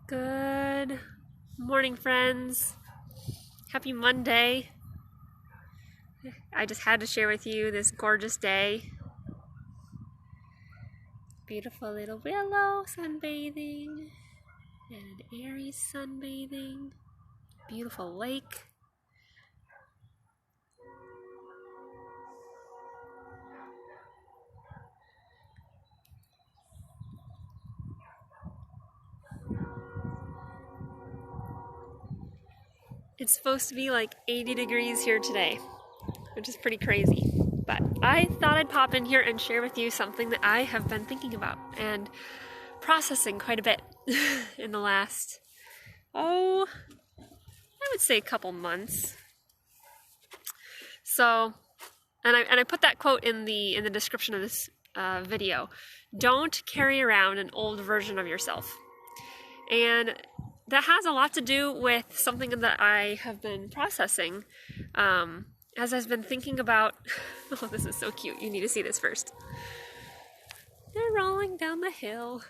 Good morning, friends. Happy Monday. I just had to share with you this gorgeous day. Beautiful little willow sunbathing and an Aries sunbathing. Beautiful lake. It's supposed to be like 80 degrees here today, which is pretty crazy. But I thought I'd pop in here and share with you something that I have been thinking about and processing quite a bit in the last, I would say a couple months. So, and I put that quote in the description of this video. Don't carry around an old version of yourself. And that has a lot to do with something that I have been processing as I've been thinking about. Oh, this is so cute. You need to see this first. They're rolling down the hill.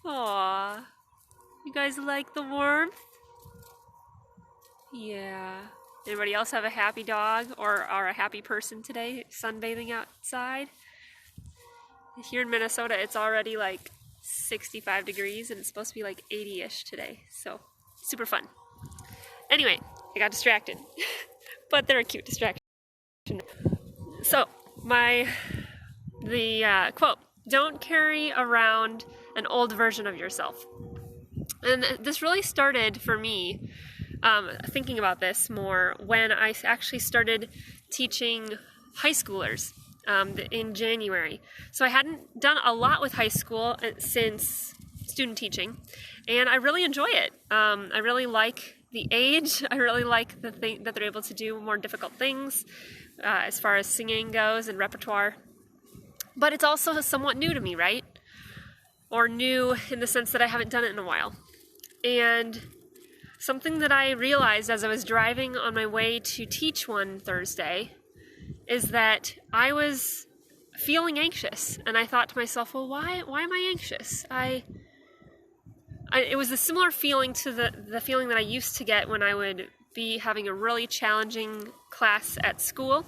Aww. You guys like the warmth? Yeah. Anybody else have a happy dog or are a happy person today sunbathing outside? Here in Minnesota, it's already like 65 degrees and it's supposed to be like 80-ish today. So, super fun. Anyway, I got distracted. But they're a cute distraction. So, the quote, don't carry around an old version of yourself. And this really started for me thinking about this more when I actually started teaching high schoolers in January. So I hadn't done a lot with high school since student teaching, and I really enjoy it. I really like the age. I really like the thing that they're able to do more difficult things as far as singing goes and repertoire. But it's also somewhat new to me, right? Or new in the sense that I haven't done it in a while. And something that I realized as I was driving on my way to teach one Thursday is that I was feeling anxious. And I thought to myself, well, why am I anxious? It was a similar feeling to the feeling that I used to get when I would be having a really challenging class at school,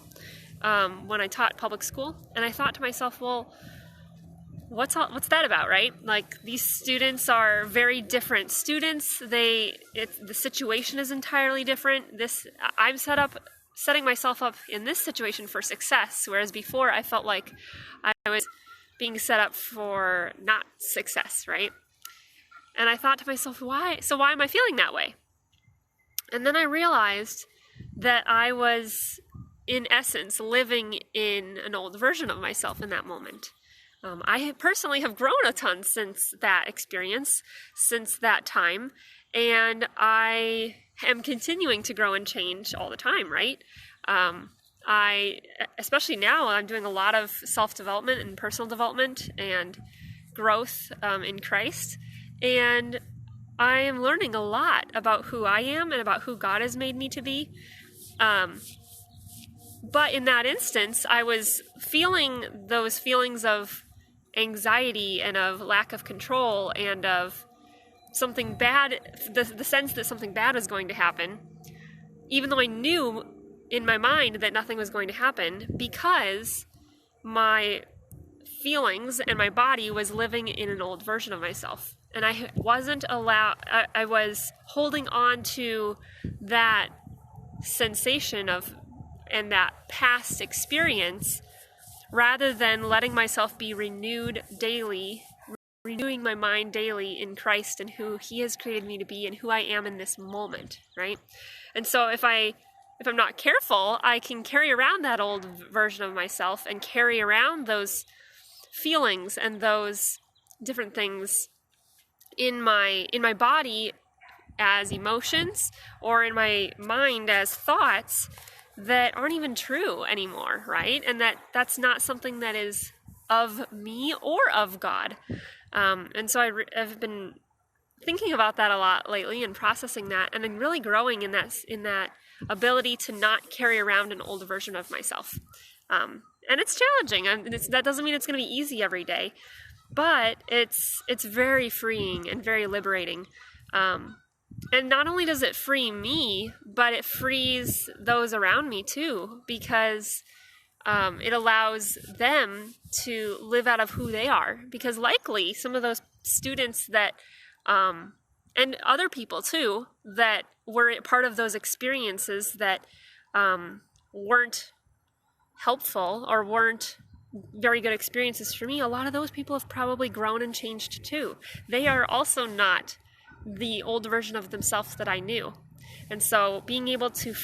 when I taught public school. And I thought to myself, well, what's that about, right? Like, these students are very different students. The situation is entirely different. I'm setting myself up in this situation for success, whereas before I felt like I was being set up for not success, right? And I thought to myself, why am I feeling that way? And then I realized that I was, in essence, living in an old version of myself in that moment. I personally have grown a ton since that experience, since that time, and I am continuing to grow and change all the time, right? Especially now, I'm doing a lot of self-development and personal development and growth in Christ, and I am learning a lot about who I am and about who God has made me to be. But in that instance, I was feeling those feelings of anxiety and of lack of control and of something bad, the sense that something bad was going to happen, even though I knew in my mind that nothing was going to happen, because my feelings and my body was living in an old version of myself. And I was holding on to that sensation and that past experience rather than letting myself be renewed daily, renewing my mind daily in Christ and who He has created me to be and who I am in this moment, right? And so if I'm not careful, I can carry around that old version of myself and carry around those feelings and those different things in my body as emotions or in my mind as thoughts that aren't even true anymore, right? And that's not something that is of me or of God. And so I've been thinking about that a lot lately and processing that, and I'm really growing in that ability to not carry around an old version of myself. And it's challenging, and that doesn't mean it's going to be easy every day. but it's very freeing and very liberating. And not only does it free me, but it frees those around me too, because it allows them to live out of who they are. Because likely some of those students that, and other people too, that were part of those experiences that weren't helpful or weren't very good experiences for me, a lot of those people have probably grown and changed too. They are also not the old version of themselves that I knew. And so being able to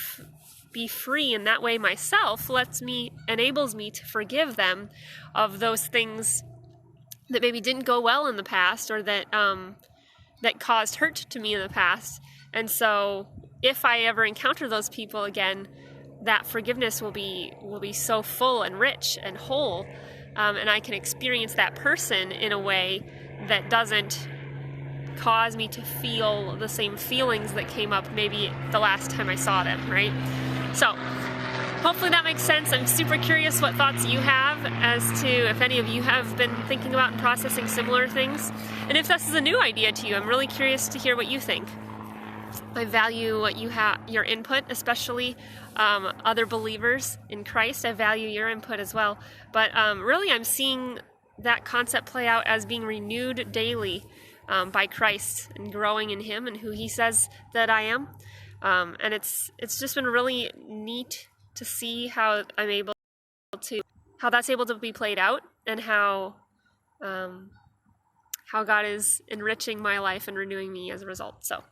be free in that way myself enables me to forgive them of those things that maybe didn't go well in the past, or that that caused hurt to me in the past. And so if I ever encounter those people again, that forgiveness will be so full and rich and whole, and I can experience that person in a way that doesn't cause me to feel the same feelings that came up maybe the last time I saw them, right? So hopefully that makes sense. I'm super curious what thoughts you have as to if any of you have been thinking about and processing similar things. And if this is a new idea to you, I'm really curious to hear what you think. I value what you have, your input, especially other believers in Christ. I value your input as well. But really, I'm seeing that concept play out as being renewed daily by Christ and growing in Him and who He says that I am. And it's just been really neat to see how that's able to be played out, and how God is enriching my life and renewing me as a result. So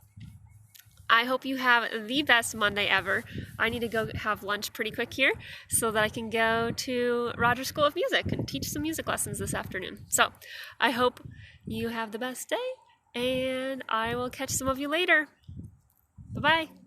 I hope you have the best Monday ever. I need to go have lunch pretty quick here so that I can go to Rogers School of Music and teach some music lessons this afternoon. So I hope you have the best day, and I will catch some of you later. Bye-bye.